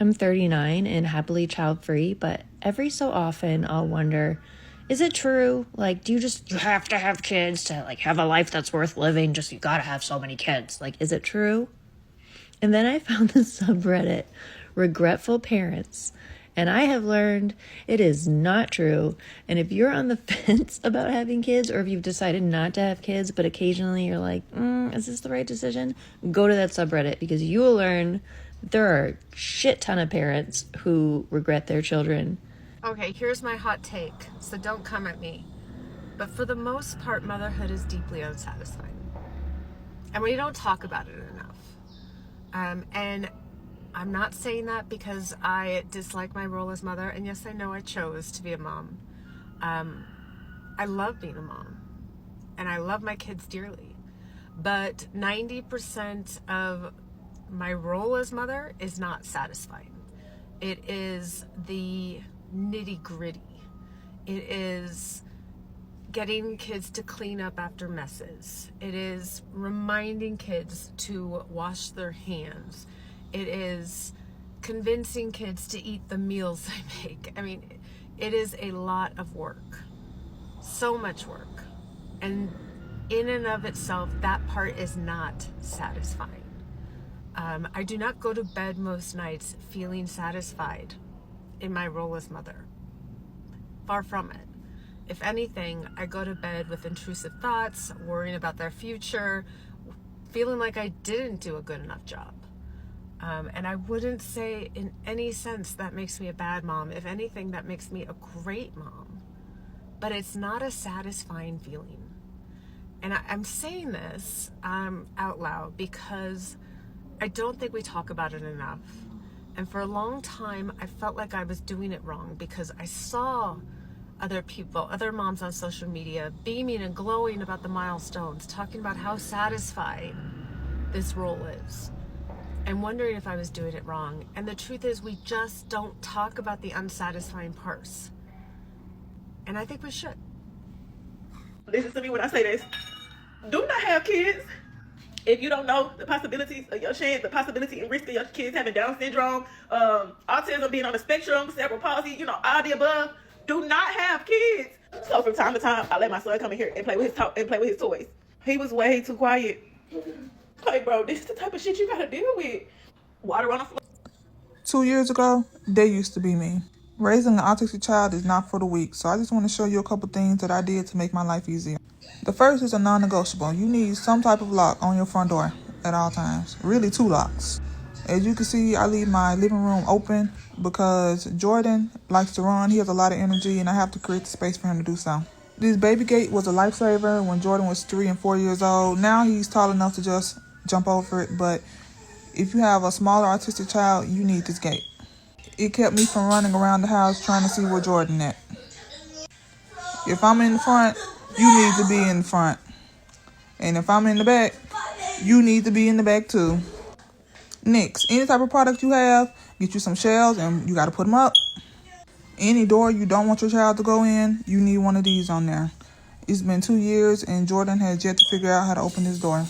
I'm 39 and happily child-free, but every so often I'll wonder, is it true? Like, do you have to have kids to, like, have a life that's worth living? Just, you gotta have so many kids. Like, is it true? And then I found the subreddit, Regretful Parents, and I have learned it is not true. And if you're on the fence about having kids, or if you've decided not to have kids, but occasionally you're like, is this the right decision? Go to that subreddit, because you will learn there are a shit ton of parents who regret their children. Okay, here's my hot take, so don't come at me. But for the most part, motherhood is deeply unsatisfying. And we don't talk about it enough. And I'm not saying that because I dislike my role as mother. And yes, I know I chose to be a mom. I love being a mom. And I love my kids dearly. But 90% of my role as mother is not satisfying. It is the nitty gritty. It is getting kids to clean up after messes. It is reminding kids to wash their hands. It is convincing kids to eat the meals I make. I mean, it is a lot of work. So much work. And in and of itself, that part is not satisfying. I do not go to bed most nights feeling satisfied in my role as mother. Far from it. If anything, I go to bed with intrusive thoughts, worrying about their future, feeling like I didn't do a good enough job. And I wouldn't say in any sense that makes me a bad mom. If anything, that makes me a great mom. But it's not a satisfying feeling. And I'm saying this out loud because I don't think we talk about it enough. And for a long time, I felt like I was doing it wrong because I saw other people, other moms on social media, beaming and glowing about the milestones, talking about how satisfying this role is, and wondering if I was doing it wrong. And the truth is, we just don't talk about the unsatisfying parts. And I think we should. Listen to me when I say this. Do not have kids if you don't know the possibilities of your chance, the possibility and risk of your kids having Down syndrome, autism, being on the spectrum, cerebral palsy, all the above. Do not have kids. So from time to time, I let my son come in here and play with his toys. He was way too quiet. Like, bro, this is the type of shit you gotta deal with. Water on the floor. 2 years ago, they used to be me. Raising an autistic child is not for the weak, so I just want to show you a couple things that I did to make my life easier. The first is a non-negotiable. You need some type of lock on your front door at all times. Really, 2 locks. As you can see, I leave my living room open because Jordan likes to run. He has a lot of energy, and I have to create the space for him to do so. This baby gate was a lifesaver when Jordan was 3 and 4 years old. Now he's tall enough to just jump over it, but if you have a smaller autistic child, you need this gate. It kept me from running around the house trying to see where Jordan at. If I'm in the front, you need to be in the front. And if I'm in the back, you need to be in the back too. Next, any type of product you have, get you some shelves and you got to put them up. Any door you don't want your child to go in, you need one of these on there. It's been 2 years and Jordan has yet to figure out how to open this door.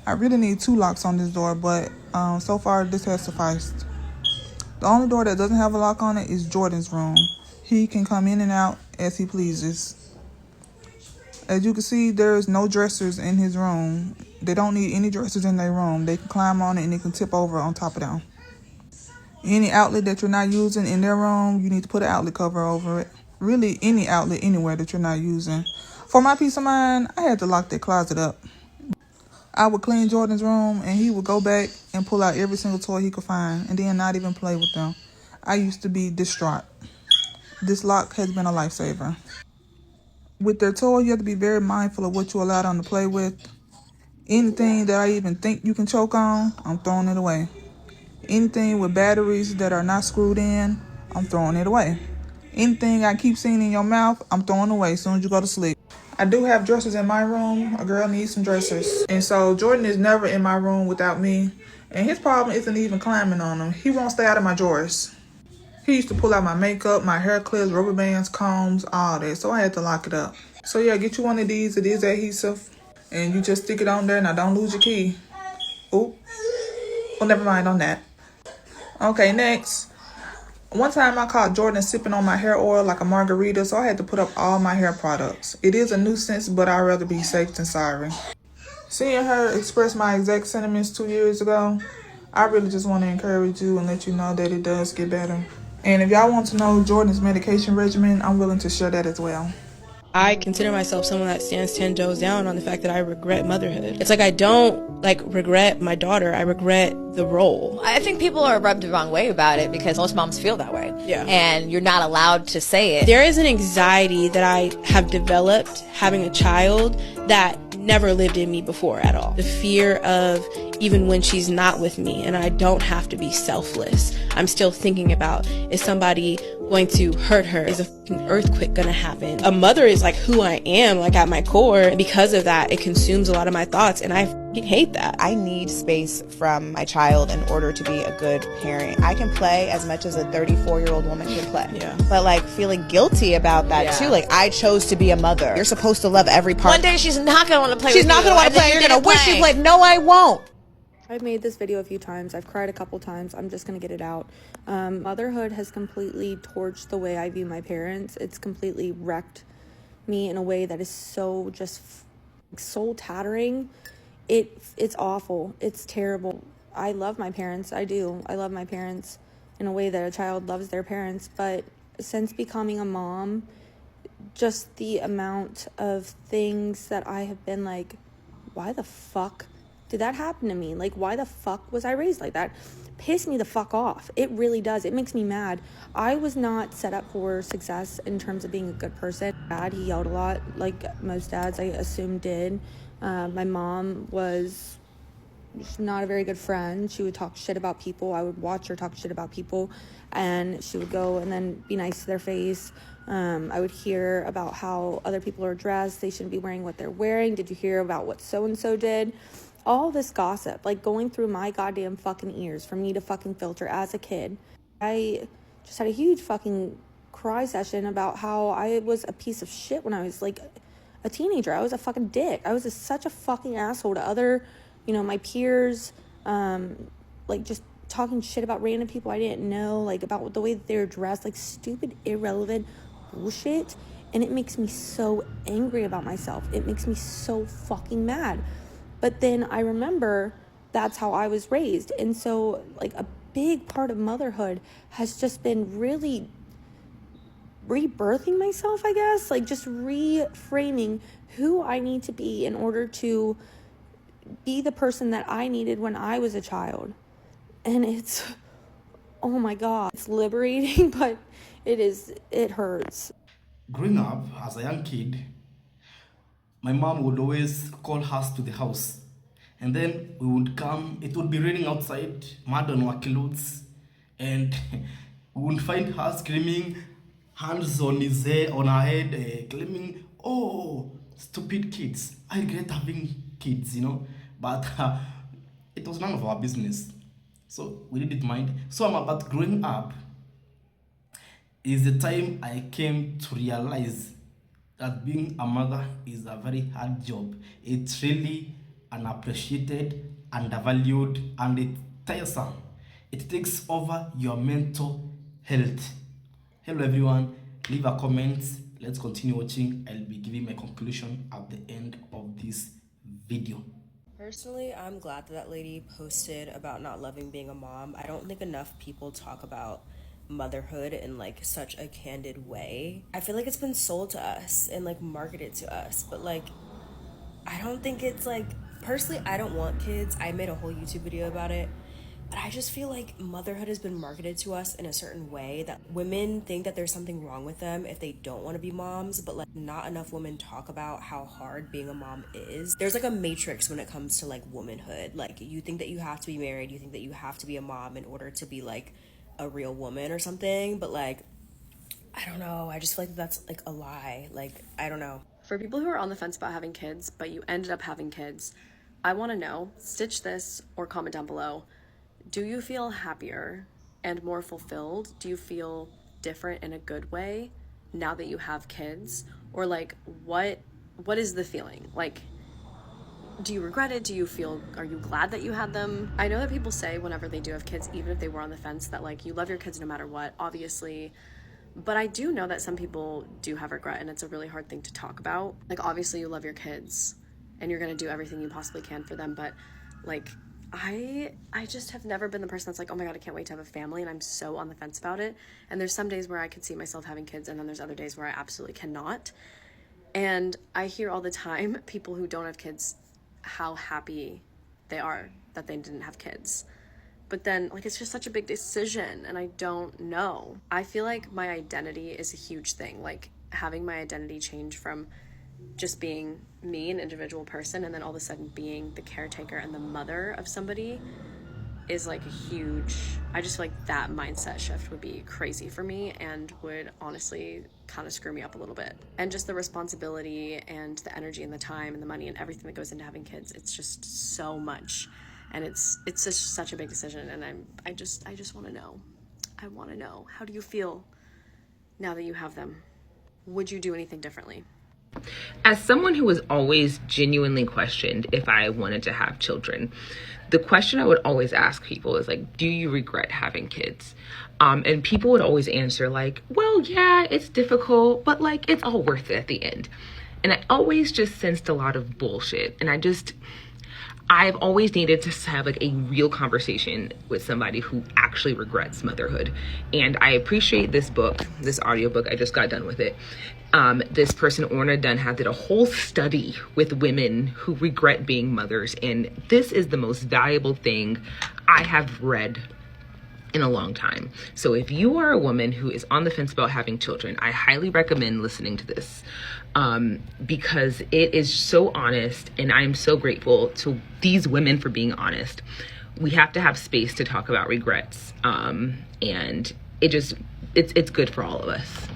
I really need 2 locks on this door, but so far this has sufficed. The only door that doesn't have a lock on it is Jordan's room. He can come in and out as he pleases. As you can see, there's no dressers in his room. They don't need any dressers in their room. They can climb on it and they can tip over on top of them. Any outlet that you're not using in their room, you need to put an outlet cover over it. Really, any outlet anywhere that you're not using. For my peace of mind, I had to lock that closet up. I would clean Jordan's room and he would go back and pull out every single toy he could find and then not even play with them. I used to be distraught. This lock has been a lifesaver. With their toy, you have to be very mindful of what you allow them to play with. Anything that I even think you can choke on, I'm throwing it away. Anything with batteries that are not screwed in, I'm throwing it away. Anything I keep seeing in your mouth, I'm throwing away as soon as you go to sleep. I do have dressers in my room. A girl needs some dressers. And so Jordan is never in my room without me. And his problem isn't even climbing on them. He won't stay out of my drawers. He used to pull out my makeup, my hair clips, rubber bands, combs, all that. So I had to lock it up. So yeah, get you one of these. It is adhesive. And you just stick it on there. Now don't lose your key. Oh, well, never mind on that. Okay, next. One time I caught Jordan sipping on my hair oil like a margarita, so I had to put up all my hair products. It is a nuisance, but I'd rather be safe than sorry. Seeing her express my exact sentiments 2 years ago, I really just want to encourage you and let you know that it does get better. And if y'all want to know Jordan's medication regimen, I'm willing to share that as well. I consider myself someone that stands 10 toes down on the fact that I regret motherhood. It's like I don't regret my daughter, I regret the role. I think people are rubbed the wrong way about it because most moms feel that way. Yeah. And you're not allowed to say it. There is an anxiety that I have developed having a child that never lived in me before at all. The fear of even when she's not with me and I don't have to be selfless, I'm still thinking about, is somebody going to hurt her? Is a fucking earthquake gonna happen? A mother is like who I am, like at my core. And because of that, it consumes a lot of my thoughts and I fucking hate that. I need space from my child in order to be a good parent. I can play as much as a 34-year-old woman can play. Yeah. But like feeling guilty about that too. Like I chose to be a mother. You're supposed to love every part. One day she's not going to want to play She's with not you. going to want to play. You're going to wish you played. No, I won't. I've made this video a few times. I've cried a couple times. I'm just going to get it out. Motherhood has completely torched the way I view my parents. It's completely wrecked me in a way that is so just soul tattering. It's awful. It's terrible. I love my parents. I do. I love my parents in a way that a child loves their parents. But since becoming a mom, just the amount of things that I have been like, why the fuck did that happen to me? Like, why the fuck was I raised like that? Piss me the fuck off. It really does. It makes me mad. I was not set up for success in terms of being a good person. Dad, he yelled a lot, like most dads I assume did. My mom was not a very good friend. She would talk shit about people. I would watch her talk shit about people, and she would go and then be nice to their face. I would hear about how other people are dressed. They shouldn't be wearing what they're wearing. Did you hear about what so-and-so did? All this gossip, like going through my goddamn fucking ears for me to fucking filter as a kid. I just had a huge fucking cry session about how I was a piece of shit when I was like a teenager. I was a fucking dick. I was such a fucking asshole to other, my peers, like just talking shit about random people I didn't know, like about the way that they were dressed, like stupid, irrelevant bullshit. And it makes me so angry about myself. It makes me so fucking mad. But then I remember that's how I was raised. And so like a big part of motherhood has just been really rebirthing myself, I guess, like just reframing who I need to be in order to be the person that I needed when I was a child. And it's, oh my God, it's liberating, but it hurts. Growing up as a young kid, my mom would always call us to the house. And then we would come, it would be raining outside, mud on our clothes, and we would find her screaming, hands on her head, claiming, oh, stupid kids. I regret having kids, but it was none of our business. So we didn't mind. So about growing up is the time I came to realize that being a mother is a very hard job. It's really unappreciated, undervalued, and it's tiresome. It takes over your mental health. Hello everyone, leave a comment. Let's continue watching. I'll be giving my conclusion at the end of this video. Personally, I'm glad that lady posted about not loving being a mom. I don't think enough people talk about motherhood in like such a candid way. I feel like it's been sold to us and like marketed to us, but like I don't think it's like, personally I don't want kids. I made a whole YouTube video about it, but I just feel like motherhood has been marketed to us in a certain way that women think that there's something wrong with them if they don't want to be moms, but like not enough women talk about how hard being a mom is. There's like a matrix when it comes to like womanhood. Like you think that you have to be married, you think that you have to be a mom in order to be like a real woman or something, but like I don't know, I just feel like that's like a lie. Like I don't know. For people who are on the fence about having kids but you ended up having kids, I want to know, stitch this or comment down below, do you feel happier and more fulfilled? Do you feel different in a good way now that you have kids? Or like what is the feeling? Like Do you regret it? Are you glad that you had them? I know that people say whenever they do have kids, even if they were on the fence, that like you love your kids no matter what, obviously. But I do know that some people do have regret, and it's a really hard thing to talk about. Like, obviously you love your kids and you're gonna do everything you possibly can for them, but like I just have never been the person that's like, oh my God, I can't wait to have a family, and I'm so on the fence about it. And there's some days where I could see myself having kids, and then there's other days where I absolutely cannot. And I hear all the time people who don't have kids, how happy they are that they didn't have kids. But then, like, it's just such a big decision, and I don't know. I feel like my identity is a huge thing. Like, having my identity change from just being me, an individual person, and then all of a sudden being the caretaker and the mother of somebody is like a huge, I just feel like that mindset shift would be crazy for me and would honestly kind of screw me up a little bit. And just the responsibility and the energy and the time and the money and everything that goes into having kids, it's just so much. And it's just such a big decision, and I just want to know. I want to know, how do you feel now that you have them? Would you do anything differently? As someone who has always genuinely questioned if I wanted to have children, the question I would always ask people is like, do you regret having kids? And people would always answer like, well, yeah, it's difficult, but like, it's all worth it at the end. And I always just sensed a lot of bullshit. And I've always needed to have like a real conversation with somebody who actually regrets motherhood. And I appreciate this book, this audiobook. I just got done with it. This person, Orna Dunham, did a whole study with women who regret being mothers. And this is the most valuable thing I have read in a long time. So if you are a woman who is on the fence about having children, I highly recommend listening to this. Because it is so honest, and I'm so grateful to these women for being honest. We have to have space to talk about regrets, and it's good for all of us.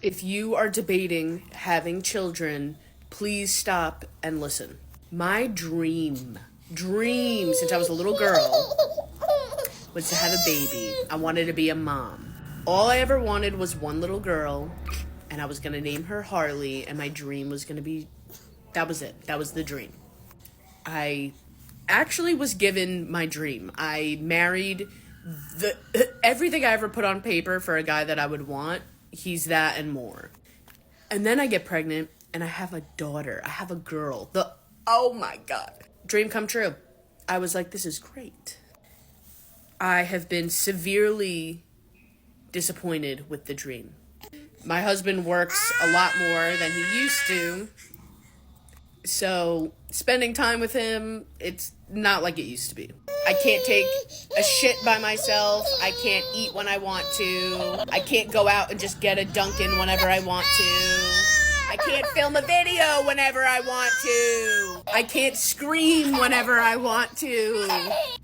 If you are debating having children, please stop and listen. My dream since I was a little girl was to have a baby. I wanted to be a mom. All I ever wanted was one little girl, and I was going to name her Harley, and my dream was going to be, that was it. That was the dream. I actually was given my dream. I married everything I ever put on paper for a guy that I would want. He's that and more. And then I get pregnant, and I have a daughter. I have a girl. Oh my God. Dream come true. I was like, this is great. I have been severely disappointed with the dream. My husband works a lot more than he used to, so spending time with him, it's not like it used to be. I can't take a shit by myself. I can't eat when I want to. I can't go out and just get a Dunkin' whenever I want to. I can't film a video whenever I want to. I can't scream whenever I want to.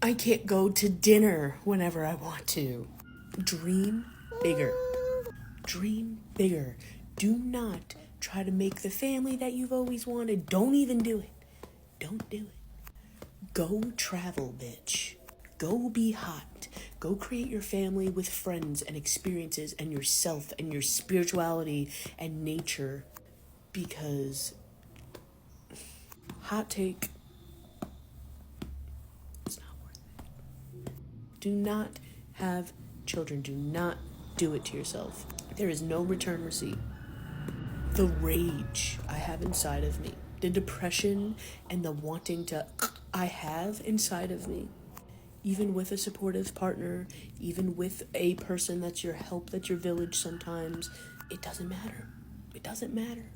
I can't go to dinner whenever I want to. Dream bigger. Dream bigger. Do not try to make the family that you've always wanted. Don't even do it. Don't do it. Go travel, bitch. Go be hot. Go create your family with friends and experiences and yourself and your spirituality and nature. Because, hot take, it's not worth it. Do not have children. Do not do it to yourself. There is no return receipt. The rage I have inside of me, the depression and the wanting to I have inside of me, even with a supportive partner, even with a person that's your help, that's your village sometimes, it doesn't matter. It doesn't matter.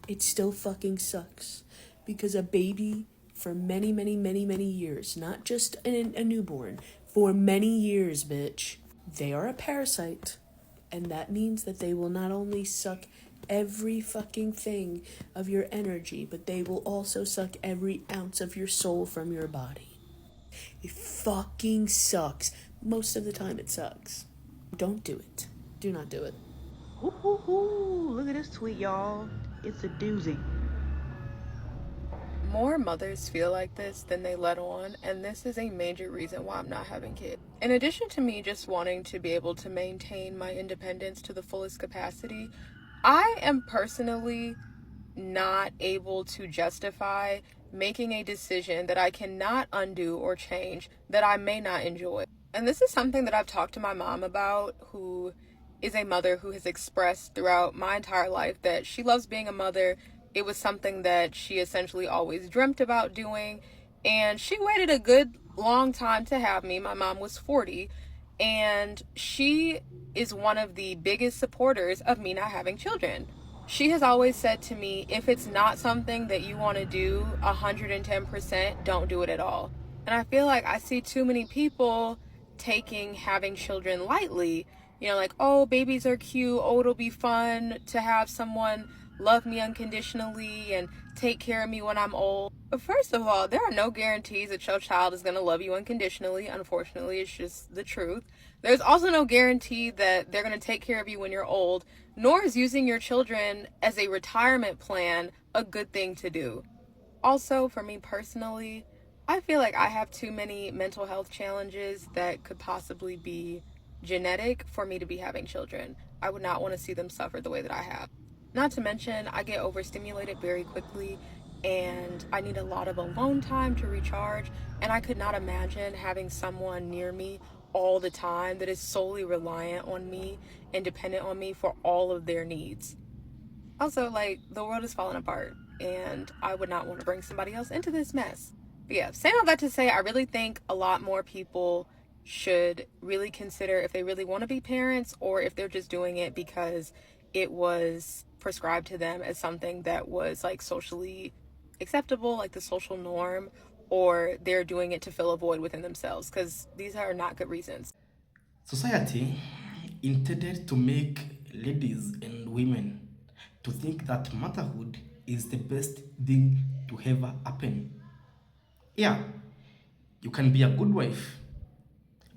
It still fucking sucks. Because a baby for many, many, many, many years, not just a newborn, for many years, bitch, they are a parasite. And that means that they will not only suck every fucking thing of your energy, but they will also suck every ounce of your soul from your body. It fucking sucks. Most of the time it sucks. Don't do it. Do not do it. Ooh, look at this tweet, y'all. It's a doozy. More mothers feel like this than they let on, and this is a major reason why I'm not having kids. In addition to me just wanting to be able to maintain my independence to the fullest capacity, I am personally not able to justify making a decision that I cannot undo or change that I may not enjoy. And this is something that I've talked to my mom about, who is a mother who has expressed throughout my entire life that she loves being a mother. It was something that she essentially always dreamt about doing. And she waited a good long time to have me. My mom was 40. And she is one of the biggest supporters of me not having children. She has always said to me, if it's not something that you want to do 110%, don't do it at all. And I feel like I see too many people taking having children lightly. You know, like, oh, babies are cute. Oh, it'll be fun to have someone love me unconditionally and take care of me when I'm old. But first of all, there are no guarantees that your child is going to love you unconditionally. Unfortunately, it's just the truth. There's also no guarantee that they're going to take care of you when you're old, nor is using your children as a retirement plan a good thing to do. Also, for me personally, I feel like I have too many mental health challenges that could possibly be genetic for me to be having children. I would not want to see them suffer the way that I have. Not to mention, I get overstimulated very quickly and I need a lot of alone time to recharge, and I could not imagine having someone near me all the time that is solely reliant on me and dependent on me for all of their needs. Also, like, the world is falling apart and I would not want to bring somebody else into this mess. But yeah, saying all that to say, I really think a lot more people should really consider if they really want to be parents or if they're just doing it because it was prescribed to them as something that was like socially acceptable, like the social norm, or they're doing it to fill a void within themselves, because these are not good reasons. Society intended to make ladies and women to think that motherhood is the best thing to ever happen. Yeah, you can be a good wife,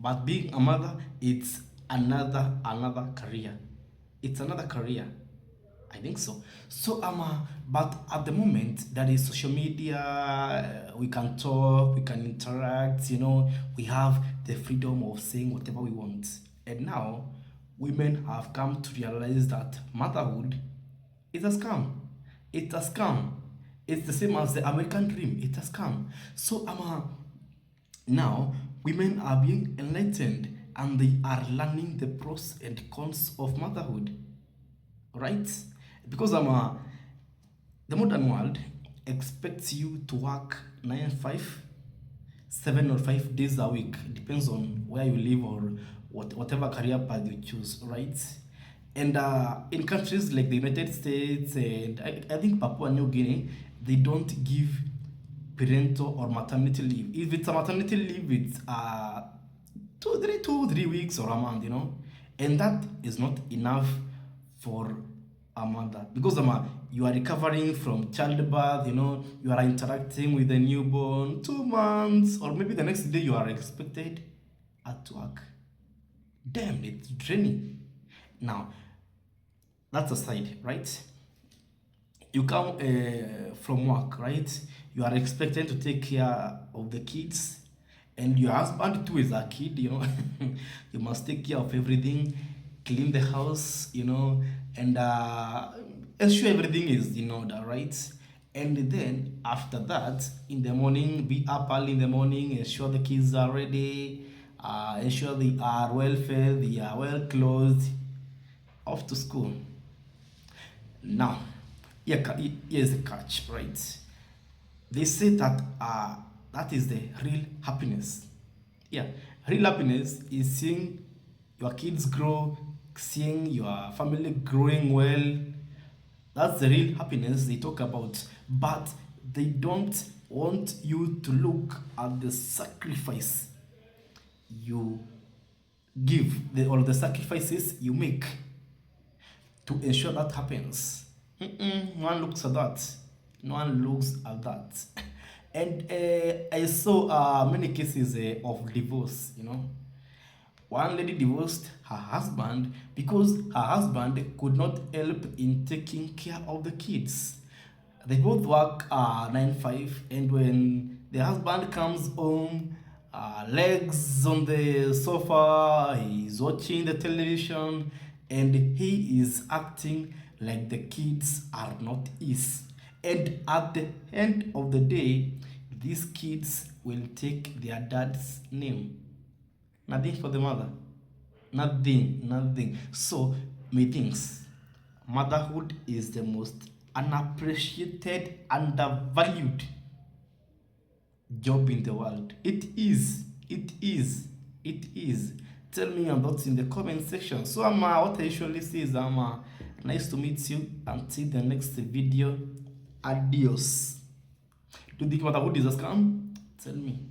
but being a mother, it's another career. It's another career. I think so. So but at the moment there is social media, we can talk, we can interact, you know, we have the freedom of saying whatever we want. And now women have come to realize that motherhood is a scam. It's a scam. It's the same as the American dream. It's a scam. So now women are being enlightened and they are learning the pros and cons of motherhood. Right? Because the modern world expects you to work 9 5, 7 or 5 days a week, depends on where you live or whatever career path you choose, right? And in countries like the United States and I think Papua New Guinea, they don't give parental or maternity leave. If it's a maternity leave, it's 2 3 weeks or a month, you know, and that is not enough for a mother, because you are recovering from childbirth, you know, you are interacting with the newborn 2 months, or maybe the next day you are expected at work. Damn, it's draining. Now that's aside, right? You come from work, right? You are expected to take care of the kids, and your husband too is a kid, you know. You must take care of everything, clean the house, you know, and ensure everything is in order, right? And then after that, in the morning, be up early in the morning, ensure the kids are ready, ensure they are well fed, they are well clothed, off to school. Now, here's the catch, right? They say that that is the real happiness. Yeah, real happiness is seeing your kids grow, seeing your family growing well. That's the real happiness they talk about. But they don't want you to look at the sacrifice you give, or the sacrifices you make to ensure that happens. No one looks at that. No one looks at that. And I saw many cases of divorce, you know. One lady divorced her husband because her husband could not help in taking care of the kids. They both work 9 5, and when the husband comes home, legs on the sofa, he's watching the television, and he is acting like the kids are not his. And at the end of the day, these kids will take their dad's name. Nothing for the mother. Nothing. So, methinks motherhood is the most unappreciated, undervalued job in the world. It is. Tell me your thoughts in the comment section. So what I usually say is nice to meet you. Until the next video, adios. Do you think motherhood is a scam? Tell me.